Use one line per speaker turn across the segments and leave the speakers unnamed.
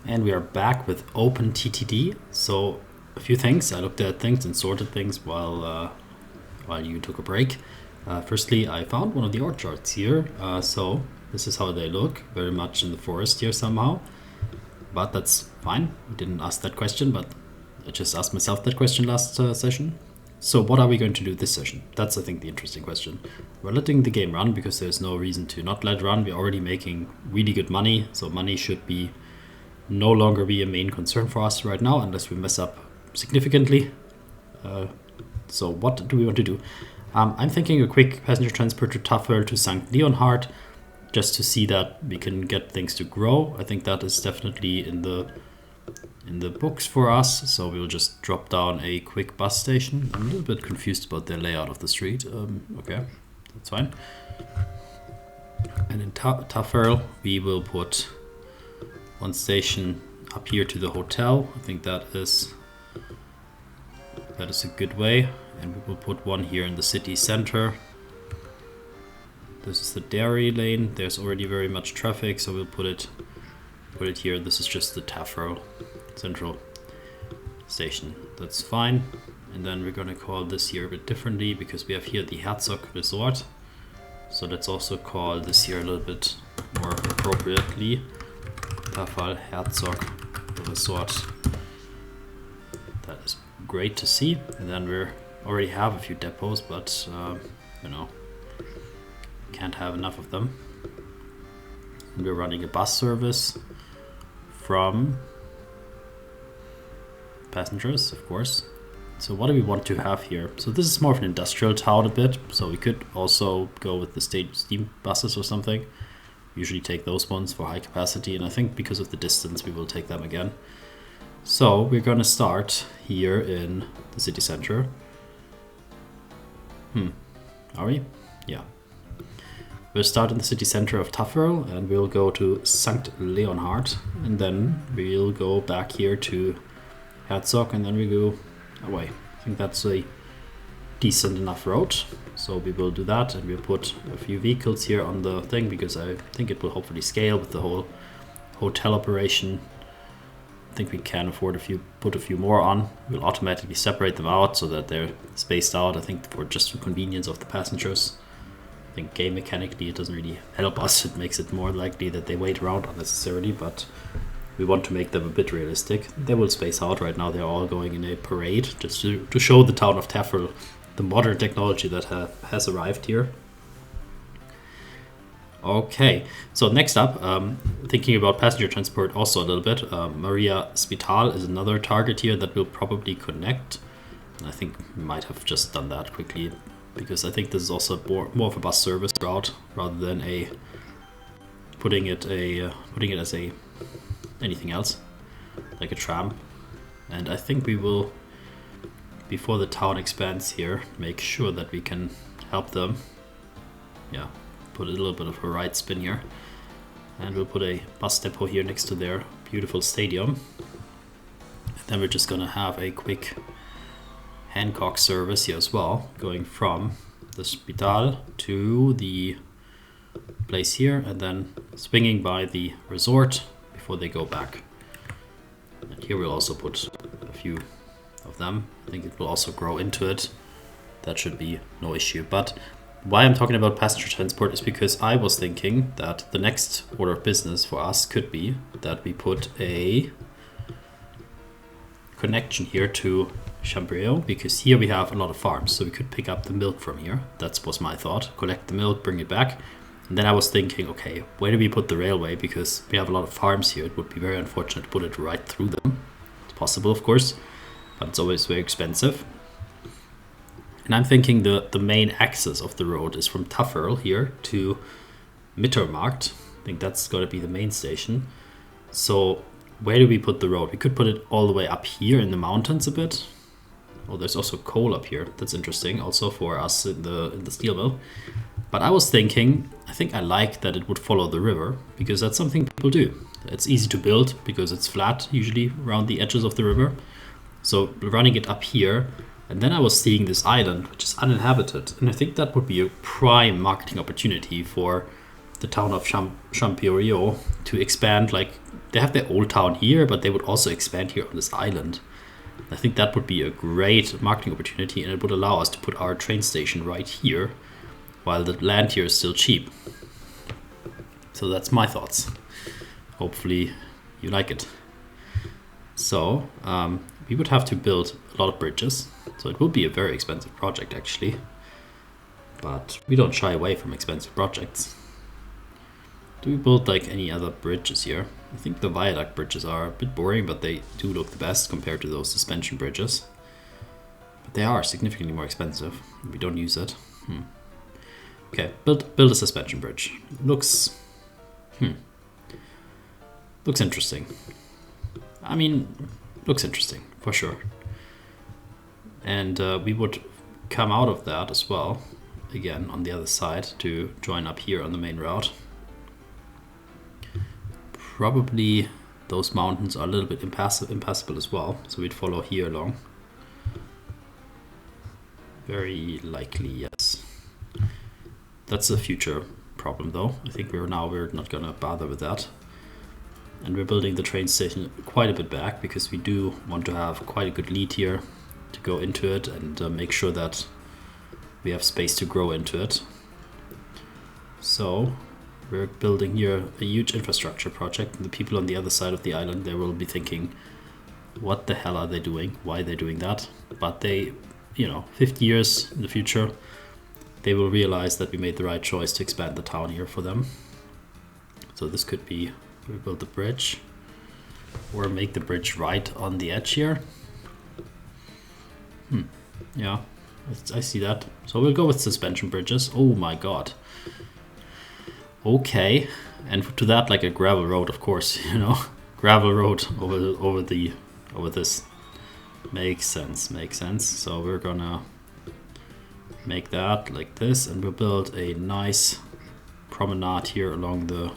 And we are back with OpenTTD. So a few things. I looked at things and sorted things while you took a break. Firstly, I found one of the org charts here. So this is how they look, very much in the forest here somehow. But that's fine. We didn't ask that question, but I just asked myself that question last session. So what are we going to do this session? That's, I think, the interesting question. We're letting the game run because there's no reason to not let it run. We're already making really good money, so money should be no longer be a main concern for us right now unless we mess up significantly. So what do we want to do? I'm thinking a quick passenger transport to Tafel to St. Leonhard, just to see that we can get things to grow. I think that is definitely in the books for us. So we'll just drop down a quick bus station. I'm a little bit confused about the layout of the street. Okay, that's fine. And in Tafel, we will put one station up here to the hotel. I think that is a good way. And we will put one here in the city center. This is the dairy lane. There's already very much traffic, so we'll put it here. This is just the Tafel central station. That's fine. And then we're gonna call this here a bit differently because we have here the Herzog Resort. So let's also call this here a little bit more appropriately. Tafel Herzog Resort. That is great to see. And then we already have a few depots, but can't have enough of them. And we're running a bus service from passengers, of course. So what do we want to have here? So this is more of an industrial town a bit, so we could also go with the steam buses or something. Usually take those ones for high capacity, and I think because of the distance we will take them again. So we're gonna start here in the city center. Are we? Yeah. We'll start in the city center of Tafel and we'll go to St. Leonhard, and then we'll go back here to Herzog, and then we go away. I think that's a decent enough road, so we will do that, and we'll put a few vehicles here on the thing because I think it will hopefully scale with the whole hotel operation. I think we can afford put a few more on. We'll automatically separate them out so that they're spaced out, I think for convenience of the passengers. I think game mechanically it doesn't really help us. It makes it more likely that they wait around unnecessarily, but we want to make them a bit realistic. They will space out. Right now they're all going in a parade just to show the town of Tafel the modern technology that has arrived here. Okay, so next up, thinking about passenger transport also a little bit, Maria Spital is another target here that we'll probably connect. I think we might have just done that quickly because I think this is also more of a bus service route rather than putting it as anything else, like a tram. And I think we will, before the town expands here, make sure that we can help them. Yeah, put a little bit of a right spin here. And we'll put a bus depot here next to their beautiful stadium. And then we're just gonna have a quick Hancock service here as well, going from the Spital to the place here and then swinging by the resort before they go back. And here we'll also put a few of them. I think it will also grow into it. That should be no issue. But why I'm talking about passenger transport is because I was thinking that the next order of business for us could be that we put a connection here to Chambreau, because here we have a lot of farms, so we could pick up the milk from here. That was my thought. Collect the milk, bring it back. And then I was thinking, okay, where do we put the railway? Because we have a lot of farms here. It would be very unfortunate to put it right through them. It's possible, of course, but it's always very expensive. And I'm thinking the main axis of the road is from Tafel here to Mittermarkt. I think that's going to be the main station. So where do we put the road? We could put it all the way up here in the mountains a bit. Oh, there's also coal up here. That's interesting, also for us in the steel mill. But I was thinking, I think I like that it would follow the river, because that's something people do. It's easy to build because it's flat, usually around the edges of the river. So running it up here, and then I was seeing this island, which is uninhabited. And I think that would be a prime marketing opportunity for the town of Champiorio to expand. Like, they have their old town here, but they would also expand here on this island. I think that would be a great marketing opportunity, and it would allow us to put our train station right here, while the land here is still cheap. So that's my thoughts. Hopefully you like it. So we would have to build a lot of bridges. So it will be a very expensive project, actually. But we don't shy away from expensive projects. Do we build like any other bridges here? I think the viaduct bridges are a bit boring, but they do look the best compared to those suspension bridges. But they are significantly more expensive. We don't use it. Okay, build a suspension bridge. Looks interesting. I mean, looks interesting for sure. And we would come out of that as well, again on the other side, to join up here on the main route. Probably those mountains are a little bit impassable as well, so we'd follow here along. Very likely, yes. That's a future problem though. I think we're not gonna bother with that. And we're building the train station quite a bit back because we do want to have quite a good lead here to go into it and make sure that we have space to grow into it. So we're building here a huge infrastructure project, and the people on the other side of the island, they will be thinking, what the hell are they doing? Why are they doing that? But they, 50 years in the future, they will realize that we made the right choice to expand the town here for them. So this could be, we build the bridge, or make the bridge right on the edge here. Yeah, I see that. So we'll go with suspension bridges. Oh my god. Okay, and to that, like a gravel road, of course, gravel road over this. Makes sense. So we're gonna make that like this, and we'll build a nice promenade here along the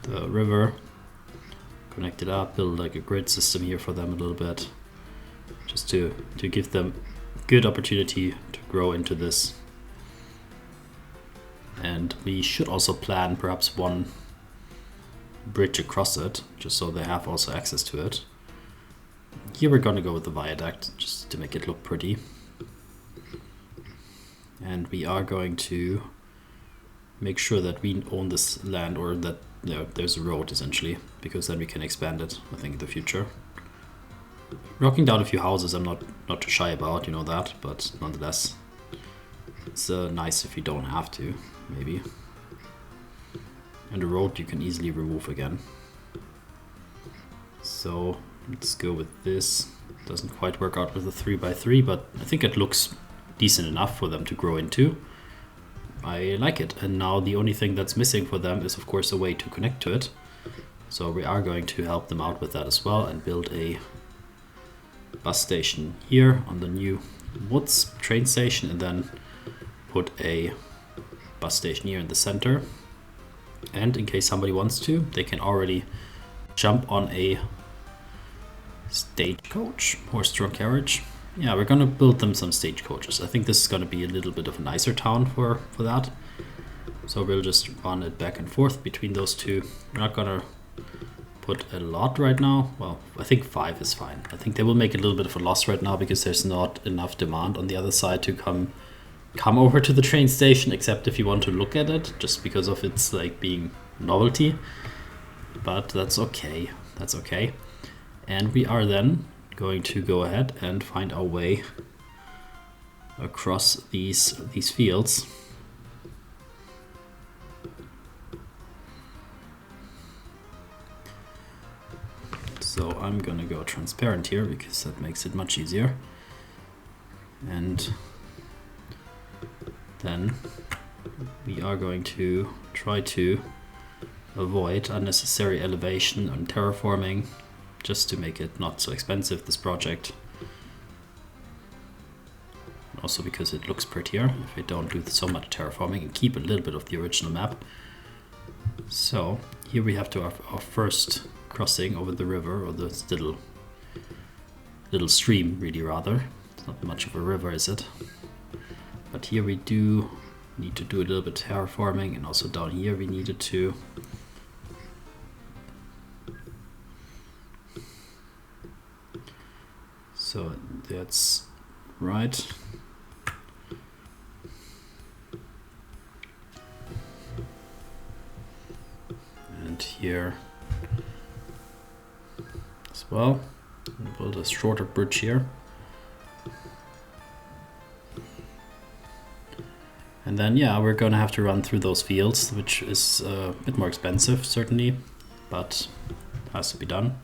river. Connect it up, build like a grid system here for them a little bit, just to give them good opportunity to grow into this. And we should also plan perhaps one bridge across it, just so they have also access to it. Here we're gonna go with the viaduct, just to make it look pretty. And we are going to make sure that we own this land, or that there's a road essentially, because then we can expand it, I think, in the future. Knocking down a few houses I'm not too shy about, that, but nonetheless, it's nice if you don't have to, maybe. And the road you can easily remove again. So let's go with this. Doesn't quite work out with the 3x3, but I think it looks decent enough for them to grow into. I like it. And now the only thing that's missing for them is, of course, a way to connect to it. So we are going to help them out with that as well, and build a bus station here on the new Woods train station, and then put a bus station here in the center. And in case somebody wants to, they can already jump on a stagecoach, horse-drawn carriage. Yeah, we're gonna build them some stagecoaches. I think this is gonna be a little bit of a nicer town for that. So we'll just run it back and forth between those two. We're not gonna put a lot right now. Well, I think 5 is fine. I think they will make a little bit of a loss right now because there's not enough demand on the other side to come over to the train station, except if you want to look at it, just because of its like being novelty. But that's okay. That's okay. And we are then going to go ahead and find our way across these fields. So I'm gonna go transparent here because that makes it much easier. And then we are going to try to avoid unnecessary elevation and terraforming, just to make it not so expensive, this project. Also because it looks prettier if we don't do so much terraforming and keep a little bit of the original map. So here we have to have our first crossing over the river, or this little stream, really, rather. It's not much of a river, is it? But here we do need to do a little bit of terraforming, and also down here we needed to. So that's right. And here as well. We'll build a shorter bridge here. And then, yeah, we're going to have to run through those fields, which is a bit more expensive, certainly, but has to be done.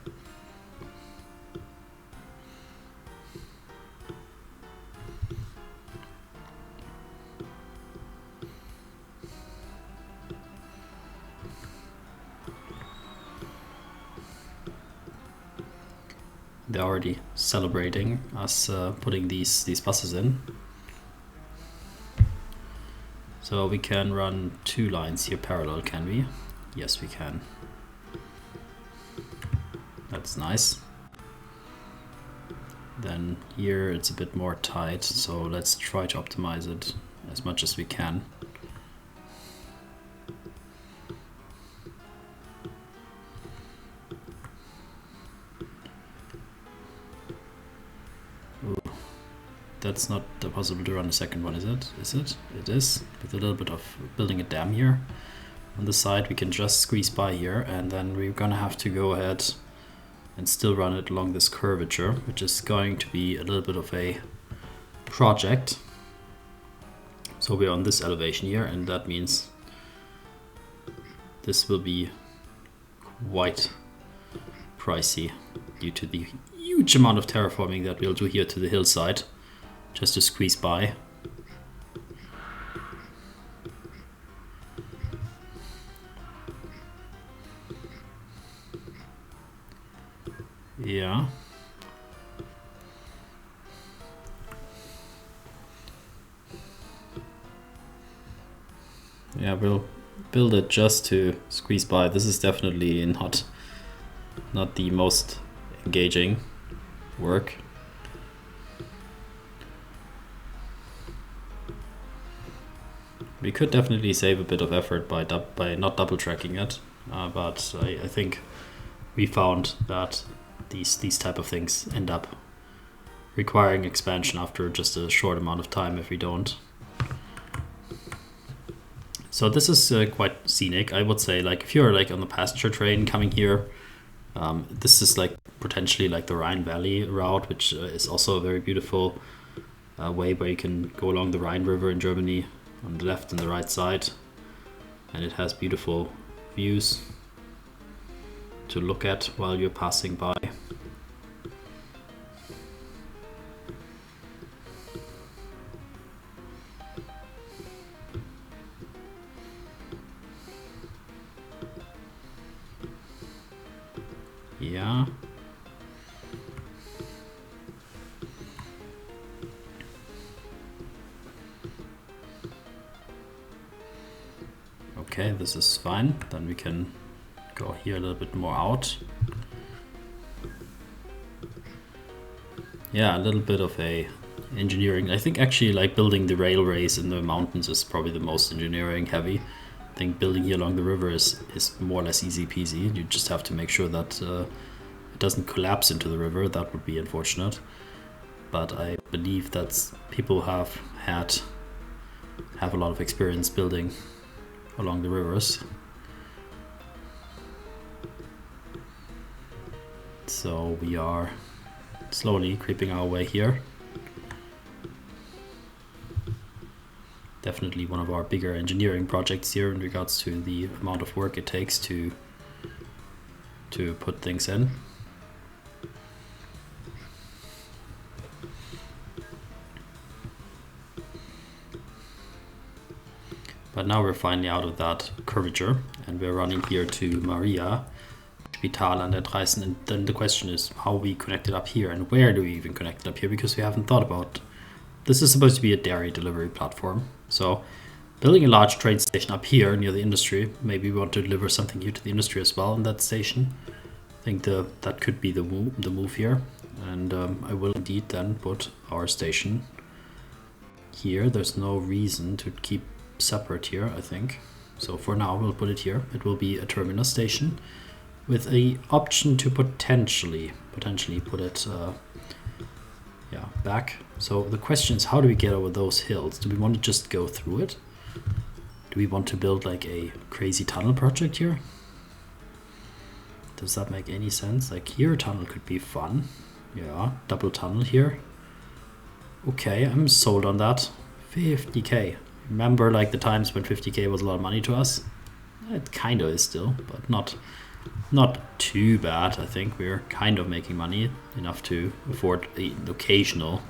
They're already celebrating us putting these buses in. So we can run 2 lines here parallel, can we? Yes, we can. That's nice. Then here it's a bit more tight, so let's try to optimize it as much as we can. That's not possible to run a second one, is it? Is it? It is. With a little bit of building a dam here on the side, we can just squeeze by here, and then we're gonna have to go ahead and still run it along this curvature, which is going to be a little bit of a project. So we're on this elevation here, and that means this will be quite pricey due to the huge amount of terraforming that we'll do here to the hillside. Just to squeeze by. Yeah. Yeah, we'll build it just to squeeze by. This is definitely not the most engaging work. We could definitely save a bit of effort by not double tracking it, but I think we found that these type of things end up requiring expansion after just a short amount of time if we don't. So this is quite scenic, I would say. Like if you're like on the passenger train coming here, this is like potentially like the Rhine Valley route, which is also a very beautiful way where you can go along the Rhine River in Germany on the left and the right side, and it has beautiful views to look at while you're passing by. Yeah. Okay, this is fine. Then we can go here a little bit more out. Yeah, a little bit of a engineering. I think actually like building the railways in the mountains is probably the most engineering heavy. I think building here along the river is more or less easy peasy. You just have to make sure that it doesn't collapse into the river. That would be unfortunate. But I believe that people have a lot of experience building along the rivers. So we are slowly creeping our way here. Definitely one of our bigger engineering projects here in regards to the amount of work it takes to put things in. But now we're finally out of that curvature, and we're running here to Maria, Spital an der Dreißen, and then the question is how we connect it up here, and where do we even connect it up here, because we haven't thought about. This is supposed to be a dairy delivery platform, so building a large train station up here near the industry, maybe we want to deliver something here to the industry as well in that station. I think that could be the move here, and I will indeed then put our station here. There's no reason to keep separate here, I think. So for now, we'll put it here. It will be a terminus station with a option to potentially put it back. So the question is, how do we get over those hills? Do we want to just go through it? Do we want to build like a crazy tunnel project here? Does that make any sense? Like here a tunnel could be fun. Yeah, double tunnel here. Okay, I'm sold on that. 50k. Remember like the times when 50k was a lot of money to us? It kind of is still, but not too bad. I think we're kind of making money enough to afford an occasional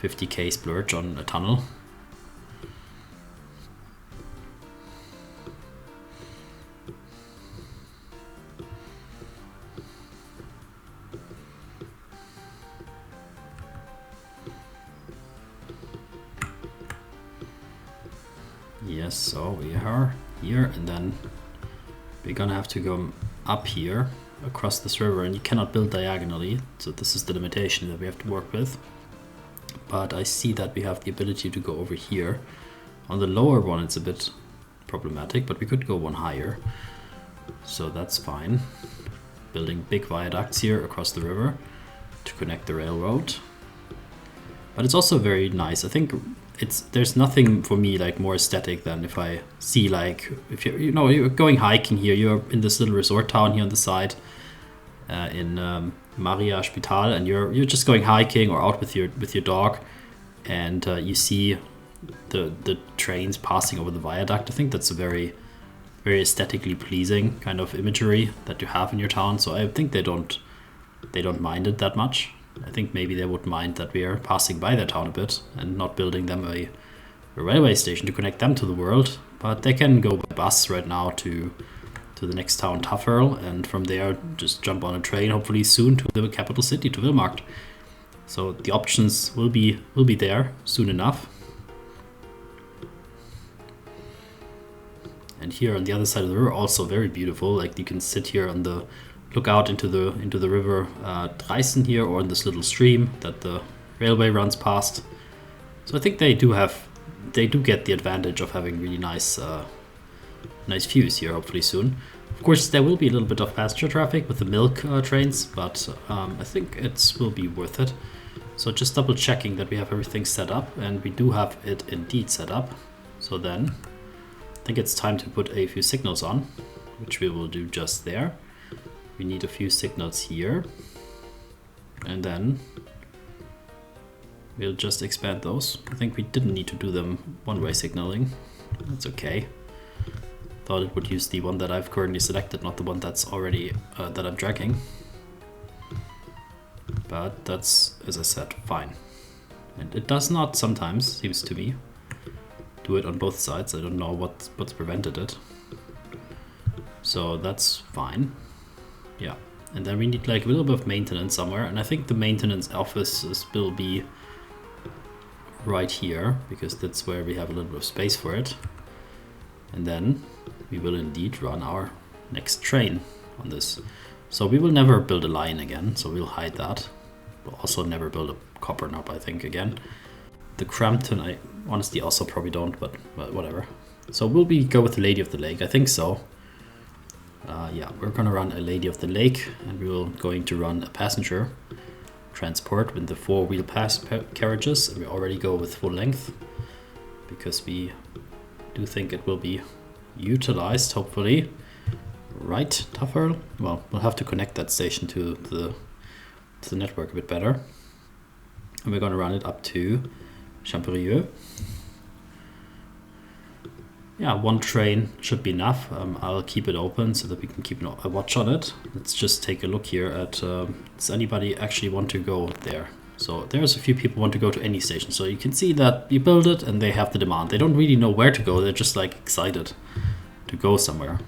50k splurge on a tunnel. Yes, so we are here, and then we're gonna have to go up here across this river, and you cannot build diagonally, so this is the limitation that we have to work with. But I see that we have the ability to go over here. On the lower one it's a bit problematic, but we could go one higher, so that's fine. Building big viaducts here across the river to connect the railroad. But it's also very nice. I think there's nothing for me like more aesthetic than if I see like, if you're going hiking here, you're in this little resort town here on the side in Maria Spital, and you're just going hiking or out with your dog, and you see the trains passing over the viaduct. I think that's a very, very aesthetically pleasing kind of imagery that you have in your town. So I think they don't mind it that much. I think maybe they would mind that we are passing by their town a bit and not building them a railway station to connect them to the world. But they can go by bus right now to the next town, Tafferl, and from there just jump on a train, hopefully soon, to the capital city, to Wilmarkt. So the options will be there soon enough. And here on the other side of the river, also very beautiful. Like you can sit here on the look out into the river Dreisen here, or in this little stream that the railway runs past. So I think they do get the advantage of having really nice views here, hopefully soon. Of course, there will be a little bit of passenger traffic with the milk trains, but I think it will be worth it. So just double checking that we have everything set up, and we do have it indeed set up. So then I think it's time to put a few signals on, which we will do just there. We need a few signals here, and then we'll just expand those. I think we didn't need to do them one-way signaling. That's okay. Thought it would use the one that I've currently selected, not the one that's already that I'm dragging. But that's, as I said, fine. And it does not sometimes, seems to me, do it on both sides. I don't know what's prevented it. So that's fine. Yeah, and then we need like a little bit of maintenance somewhere, and I think the maintenance offices will be right here, because that's where we have a little bit of space for it. And then we will indeed run our next train on this. So we will never build a line again, so we'll hide that. We'll also never build a copper knob, I think, again. The Crampton, I honestly also probably don't, but whatever. So will we go with the Lady of the Lake? I think so. Yeah, we're gonna run a Lady of the Lake, and we will going to run a passenger transport with the 4-wheel carriages, and we already go with full length because we do think it will be utilized, hopefully. Right, Tafferl? Well, we'll have to connect that station to the network a bit better, and we're gonna run it up to Champerieux. Yeah, one train should be enough. I'll keep it open so that we can keep a watch on it. Let's just take a look here at, does anybody actually want to go there? So there's a few people want to go to any station. So you can see that you build it and they have the demand. They don't really know where to go. They're just like excited to go somewhere.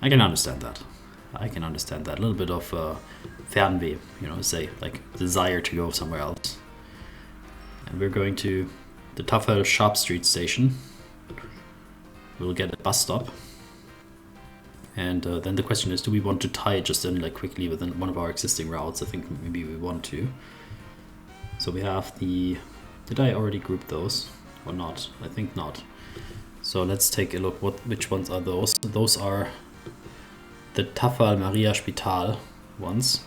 I can understand that. I can understand that. A little bit of Fernweh, say like desire to go somewhere else. And we're going to the Tafel Sharp Street station. We'll get a bus stop, and then the question is, do we want to tie it just in like quickly within one of our existing routes? I think maybe we want to. So we have did I already group those or not? I think not. So let's take a look which ones are those. Those are the Tafel Maria Spital ones.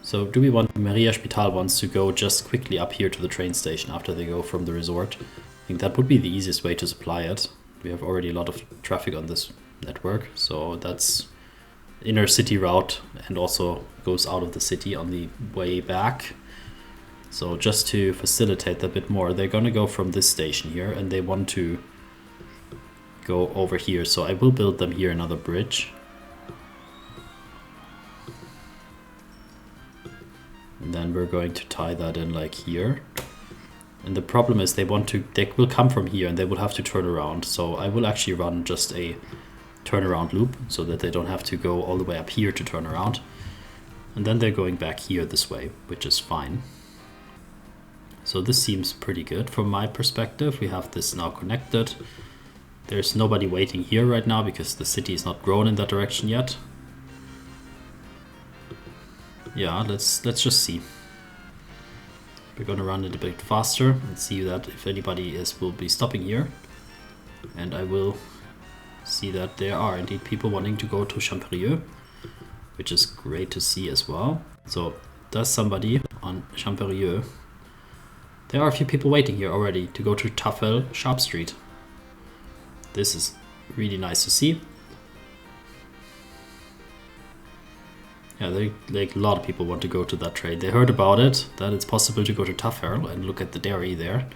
So do we want the Maria Spital ones to go just quickly up here to the train station after they go from the resort? I think that would be the easiest way to supply it. We have already a lot of traffic on this network, so that's inner city route and also goes out of the city on the way back. So just to facilitate that a bit more, they're gonna go from this station here and they want to go over here. So I will build them here another bridge. And then we're going to tie that in like here. And the problem is they will come from here and they will have to turn around. So I will actually run just a turnaround loop so that they don't have to go all the way up here to turn around. And then they're going back here this way, which is fine. So this seems pretty good from my perspective. We have this now connected. There's nobody waiting here right now because the city is not grown in that direction yet. Yeah, let's just see. We're gonna run it a bit faster and see that if anybody will be stopping here. And I will see that there are indeed people wanting to go to Champerieux, which is great to see as well. So does somebody on Champerieux? There are a few people waiting here already to go to Tafel Sharp Street. This is really nice to see. Yeah, like a lot of people want to go to that train. They heard about it, that it's possible to go to Tafel and look at the dairy there.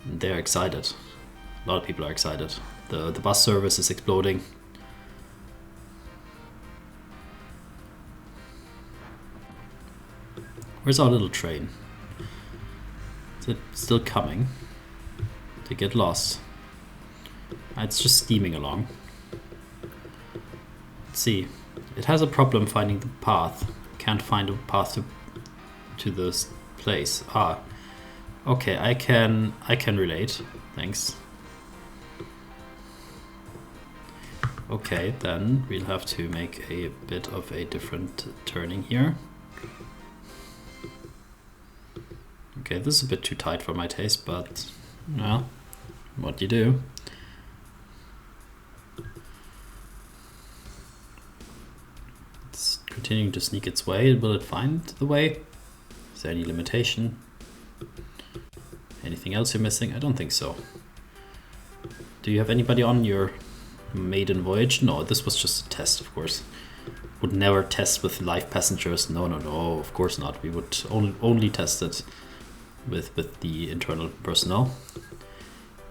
And they're excited. A lot of people are excited. The bus service is exploding. Where's our little train? Is it still coming? To get lost? It's just steaming along. Let's see. It has a problem finding the path. Can't find a path to this place. Ah, okay. I can relate. Thanks. Okay, then we'll have to make a bit of a different turning here. Okay, this is a bit too tight for my taste, but well, what do you do? It's continuing to sneak its way. Will it find the way? Is there any limitation? Anything else you're missing? I don't think so. Do you have anybody on your maiden voyage? No, this was just a test, of course. Would never test with live passengers. No, of course not. We would only test it with the internal personnel.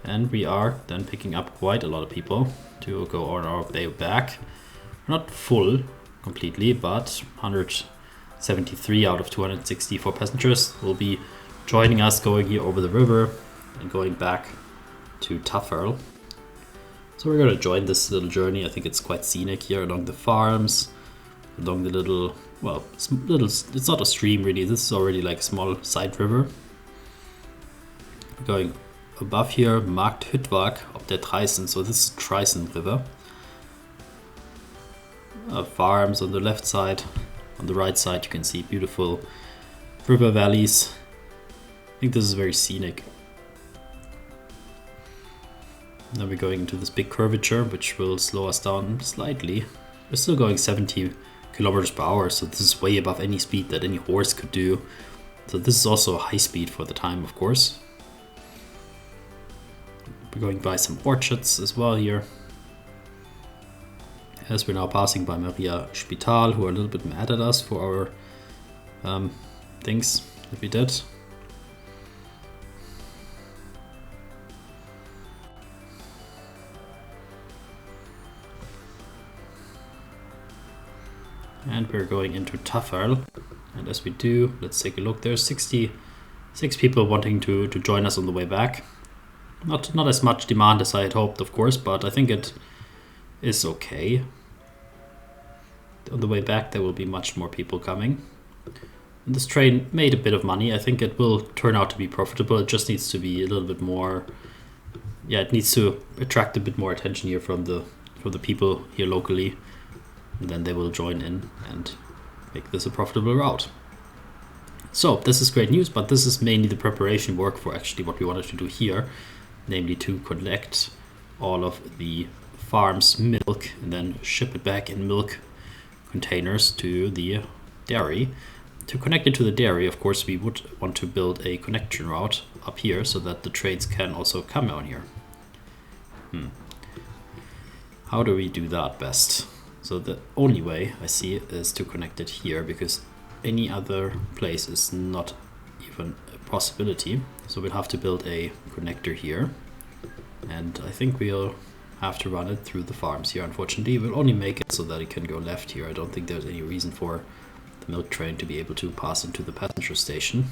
And we are then picking up quite a lot of people to go on our way back. Not full completely, but 173 out of 264 passengers will be joining us going here over the river and going back to Tafel. So we're going to join this little journey. I think it's quite scenic here along the farms, along the little, well, it's not a stream really. This is already like a small side river. We're going above here, Markt Hüttwag up der Treisen. So this is Treisen River. Farms on the left side. On the right side you can see beautiful river valleys. I think this is very scenic. Now we're going into this big curvature, which will slow us down slightly. We're still going 70 kilometers per hour, so this is way above any speed that any horse could do. So this is also a high speed for the time, of course. We're going by some orchards as well here. As we're now passing by Maria Spital, who are a little bit mad at us for our things that we did. And we're going into Tafel. And as we do, let's take a look. There's 66 people wanting to join us on the way back. Not as much demand as I had hoped, of course, but I think it is okay. On the way back, there will be much more people coming. And this train made a bit of money. I think it will turn out to be profitable. It just needs to be a little bit more. Yeah, it needs to attract a bit more attention here from the people here locally. And then they will join in and make this a profitable route. So this is great news, but this is mainly the preparation work for actually what we wanted to do here. namely to collect all of the farm's milk and then ship it back in milk containers to the dairy. To connect it to the dairy, of course, we would want to build a connection route up here so that the trains can also come down here. How do we do that best? So the only way I see is to connect it here, because any other place is not even a possibility. So we'll have to build a connector here, and I think we'll have to run it through the farms here. Unfortunately, we'll only make it so that it can go left here. I don't think there's any reason for the milk train to be able to pass into the passenger station.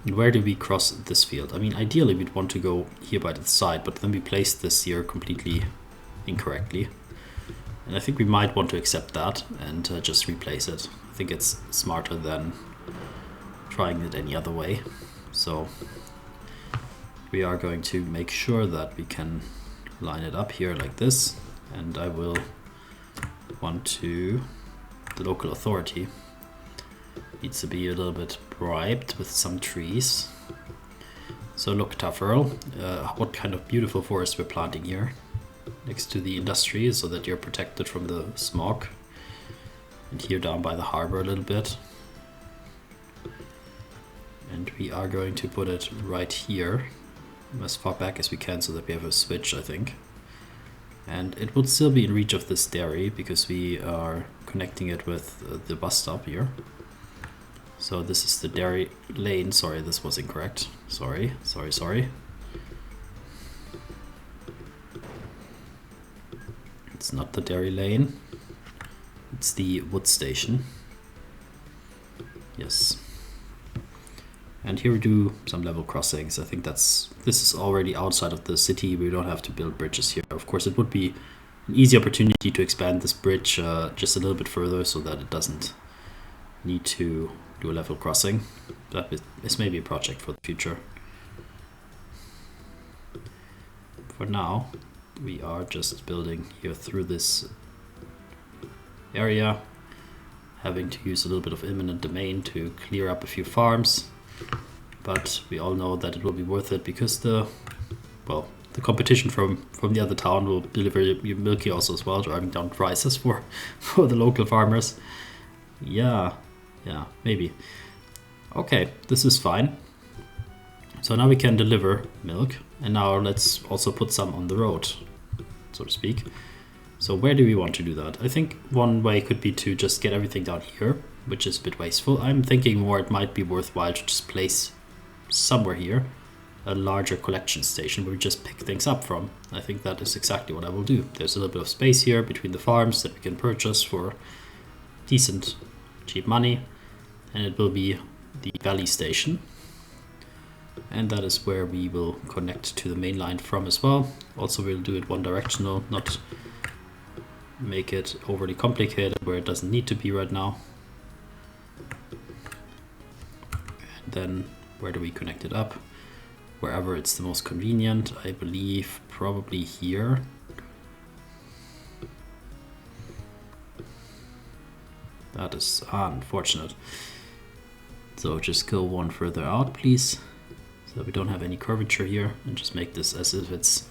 And where do we cross this field? I mean, ideally we'd want to go here by the side, but then we placed this here completely incorrectly. And I think we might want to accept that and just replace it. I think it's smarter than trying it any other way. So we are going to make sure that we can line it up here like this, and I will want to, the local authority needs to be a little bit bribed with some trees. So look, Tafferl, what kind of beautiful forest we're planting here next to the industry, so that you're protected from the smog. And here down by the harbor a little bit. And we are going to put it right here, as far back as we can, so that we have a switch, I think. And it would still be in reach of this dairy, because we are connecting it with the bus stop here. So this is the dairy lane. Sorry, this was incorrect. Sorry. It's not the dairy lane. It's the wood station. Yes. And here we do some level crossings. I think this is already outside of the city. We don't have to build bridges here. Of course, it would be an easy opportunity to expand this bridge just a little bit further, so that it doesn't need to do a level crossing. That is maybe a project for the future. For now, we are just building here through this area, having to use a little bit of eminent domain to clear up a few farms. But we all know that it will be worth it, because the competition from the other town will deliver your milk here also as well, driving down prices for the local farmers. Yeah, maybe. Okay, this is fine. So now we can deliver milk, and now let's also put some on the road, so to speak. So where do we want to do that? I think one way could be to just get everything down here, which is a bit wasteful. I'm thinking more it might be worthwhile to just place somewhere here a larger collection station where we just pick things up from. I think that is exactly what I will do. There's a little bit of space here between the farms that we can purchase for decent, cheap money, and it will be the valley station. And that is where we will connect to the main line from as well. Also, we'll do it one directional, not make it overly complicated where it doesn't need to be right now. And then where do we connect it up? Wherever it's the most convenient. I believe probably here. That is unfortunate. So just go one further out, please, so we don't have any curvature here, and just make this as if it's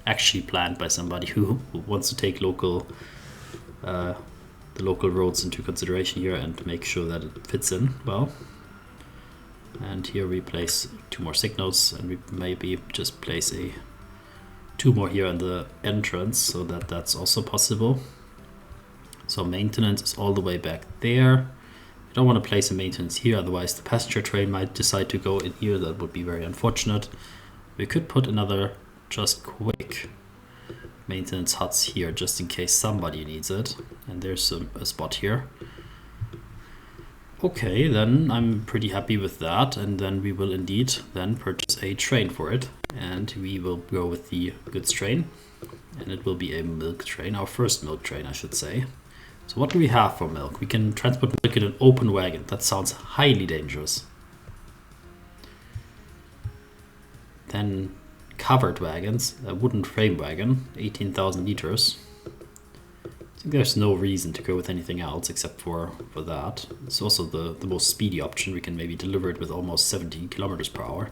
actually planned by somebody who wants to take the local roads into consideration here and make sure that it fits in well. And here we place 2 more signals, and we maybe just place 2 more here in the entrance, so that that's also possible. So maintenance is all the way back there. I don't want to place a maintenance here, otherwise the passenger train might decide to go in here. That would be very unfortunate. We could put another just quick maintenance huts here, just in case somebody needs it. And there's a spot here. Okay, then I'm pretty happy with that, and then we will indeed then purchase a train for it, and we will go with the goods train, and it will be a milk train, our first milk train, I should say. So what do we have for milk? We can transport milk in an open wagon. That sounds highly dangerous. Then covered wagons, a wooden frame wagon, 18,000 liters. I think there's no reason to go with anything else except for that. It's also the most speedy option. We can maybe deliver it with almost 70 kilometers per hour.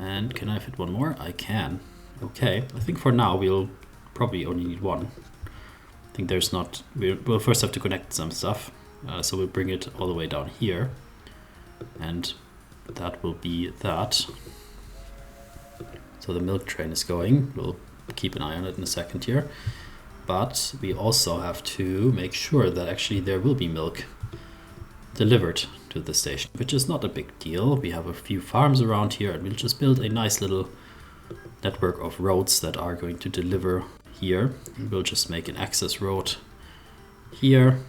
And can I fit one more? I can. Okay, I think for now we'll probably only need one. I think there's not... We'll first have to connect some stuff. So we'll bring it all the way down here. And that will be that. So the milk train is going. We'll keep an eye on it in a second here. But we also have to make sure that actually there will be milk delivered to the station, which is not a big deal. We have a few farms around here, and we'll just build a nice little network of roads that are going to deliver here. And we'll just make an access road here.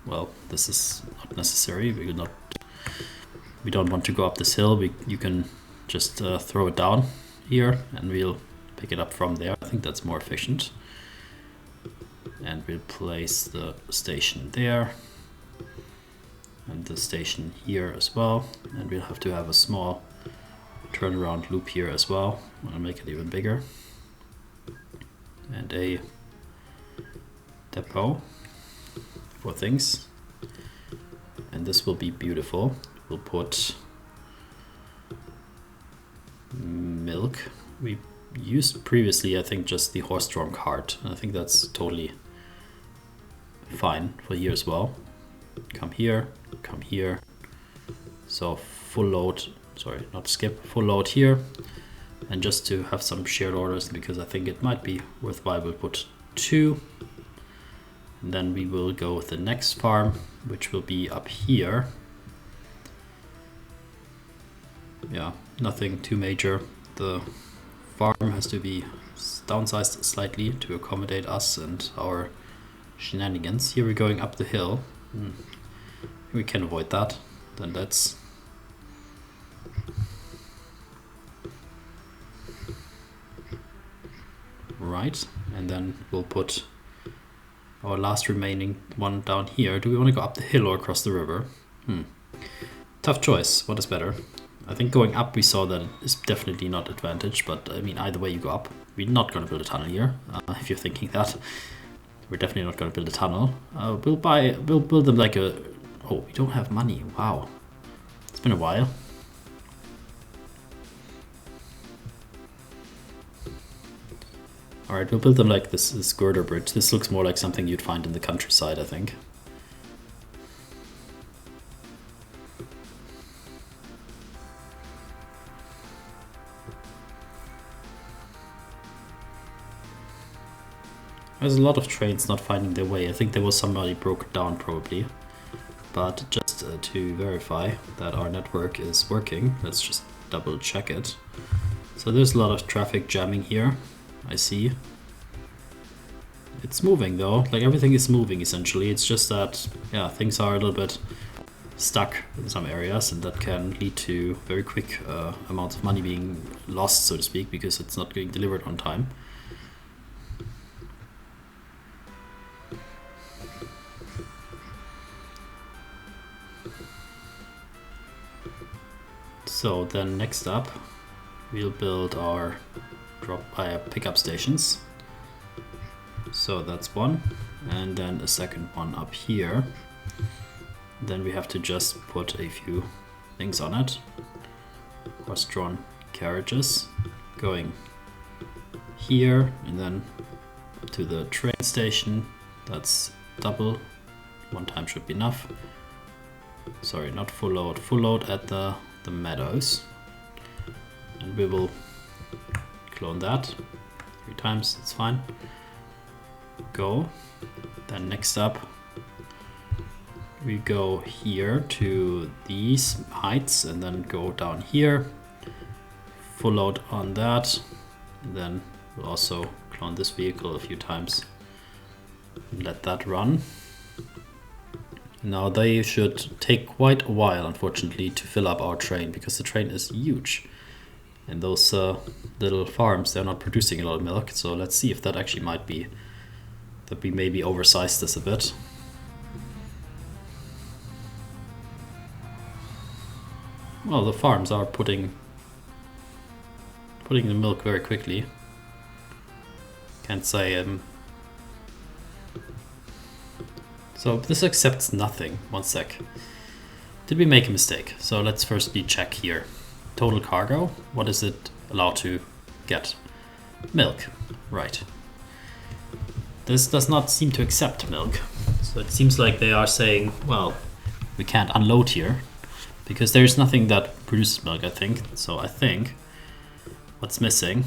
Well, this is not necessary. We don't want to go up this hill. You can just throw it down here, and we'll pick it up from there. I think that's more efficient. And we'll place the station there. And the station here as well, and we'll have to have a small turnaround loop here as well. I'll make it even bigger, and a depot for things, and this will be beautiful. We'll put milk. We used previously, I think, just the horse-drawn cart, and I think that's totally fine for here as well. Come here, come here. So full load, sorry, not skip, full load here. And just to have some shared orders, because I think it might be worthwhile, we'll put 2. And then we will go with the next farm, which will be up here. Yeah, nothing too major. The farm has to be downsized slightly to accommodate us and our shenanigans. Here we're going up the hill. We can avoid that. Then let's right, and then we'll put our last remaining one down here. Do we want to go up the hill or across the river? Tough choice. What is better? I think going up, we saw that it is definitely not advantage, but I mean, either way you go up, we're not going to build a tunnel here. If you're thinking that, we're definitely not going to build a tunnel. We'll build them like a... Oh, we don't have money. Wow. It's been a while. Alright, we'll build them like this girder bridge. This looks more like something you'd find in the countryside, I think. There's a lot of trains not finding their way. I think there was somebody broke it down probably. But just to verify that our network is working, let's just double check it. So there's a lot of traffic jamming here, I see. It's moving though, like everything is moving essentially. It's just that, yeah, things are a little bit stuck in some areas, and that can lead to very quick amounts of money being lost, so to speak, because it's not getting delivered on time. So then next up, we'll build our pickup stations. So that's one, and then a second one up here. Then we have to just put a few things on it. Horse-drawn carriages going here, and then to the train station. That's double. One time should be enough. Sorry, not full load. Full load at the meadows. And we will clone that 3 times, it's fine. Go. Then next up, we go here to these heights and then go down here. Full load on that. And then we'll also clone this vehicle a few times and let that run. Now they should take quite a while, unfortunately, to fill up our train, because the train is huge. And those little farms, they're not producing a lot of milk, so let's see if that actually might be, that we maybe oversized this a bit. Well, the farms are putting the milk very quickly. Can't say So this accepts nothing. One sec. Did we make a mistake? So let's firstly check here. Total cargo. What is it allowed to get milk. Right. This does not seem to accept milk. So it seems like they are saying, well, we can't unload here because there's nothing that produces milk, I think. So I think what's missing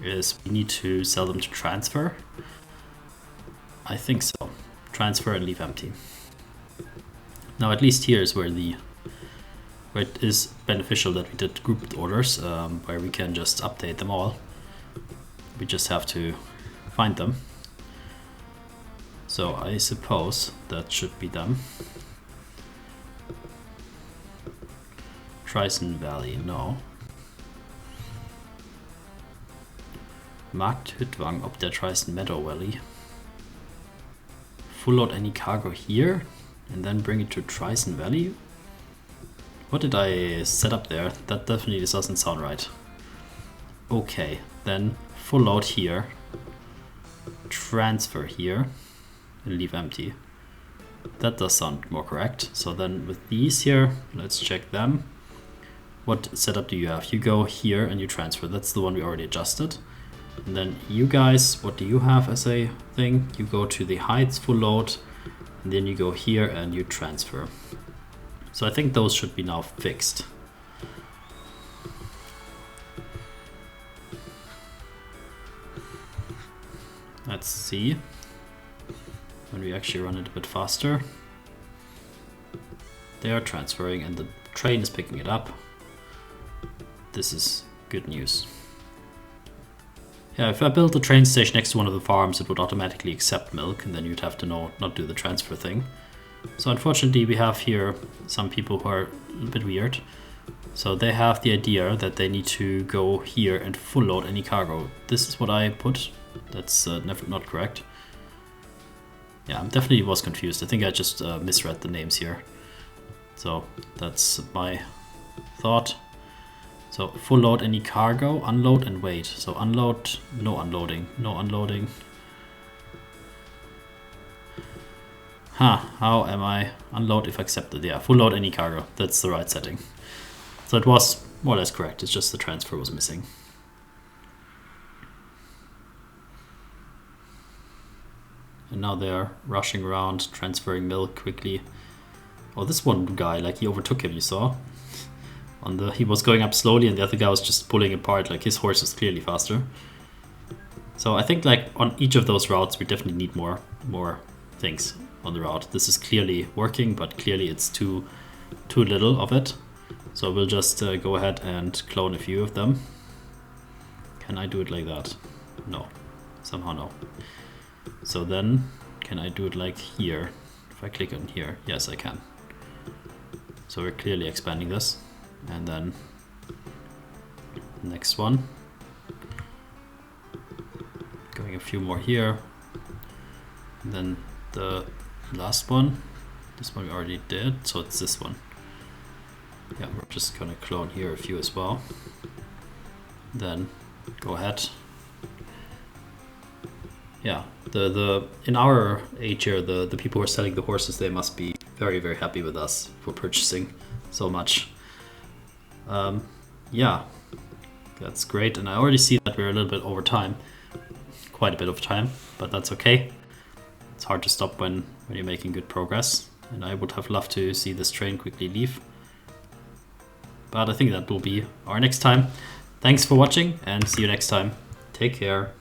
is we need to sell them to transfer. I think so. Transfer and leave empty. Now at least here is where it is beneficial that we did grouped orders, where we can just update them all. We just have to find them. So I suppose that should be them. Trison Valley, no. Markt Hüttwang op der Trison Meadow Valley. Full load any cargo here and then bring it to Trison Valley. What did I set up there? That definitely doesn't sound right. Okay, then full load here, transfer here, and leave empty. That does sound more correct. So then with these here, let's check them. What setup do you have? You go here and you transfer. That's the one we already adjusted. And then you guys, what do you have as a thing? You go to the heights full load, and then you go here and you transfer. So I think those should be now fixed. Let's see when we actually run it a bit faster. They are transferring and the train is picking it up. This is good news. Yeah, if I built a train station next to one of the farms, it would automatically accept milk, and then you'd have to not do the transfer thing. So unfortunately we have here some people who are a little bit weird. So they have the idea that they need to go here and full load any cargo. This is what I put. That's not correct. Yeah, I definitely was confused. I think I just misread the names here. So that's my thought. So full load any cargo, unload and wait. So unload, no unloading, no unloading. How am I unload if accepted? Yeah, full load any cargo. That's the right setting. So it was more or less correct. It's just the transfer was missing. And now they're rushing around, transferring milk quickly. Oh, this one guy, like he overtook him, you saw? He was going up slowly and the other guy was just pulling apart, like his horse is clearly faster. So I think like on each of those routes we definitely need more things on the route. This is clearly working, but clearly it's too little of it. So we'll just go ahead and clone a few of them. Can I do it like that? No, somehow no. So then, can I do it like here? If I click on here, yes I can. So we're clearly expanding this. And then next one. Going a few more here. And then the last one. This one we already did, so it's this one. Yeah, we're just gonna clone here a few as well. Then go ahead. Yeah, in our age here, the people who are selling the horses, they must be very, very happy with us for purchasing so much. Yeah, that's great. And I already see that we're a little bit over time, quite a bit of time, but that's okay. It's hard to stop when you're making good progress. And I would have loved to see this train quickly leave. But I think that will be our next time. Thanks for watching and see you next time. Take care.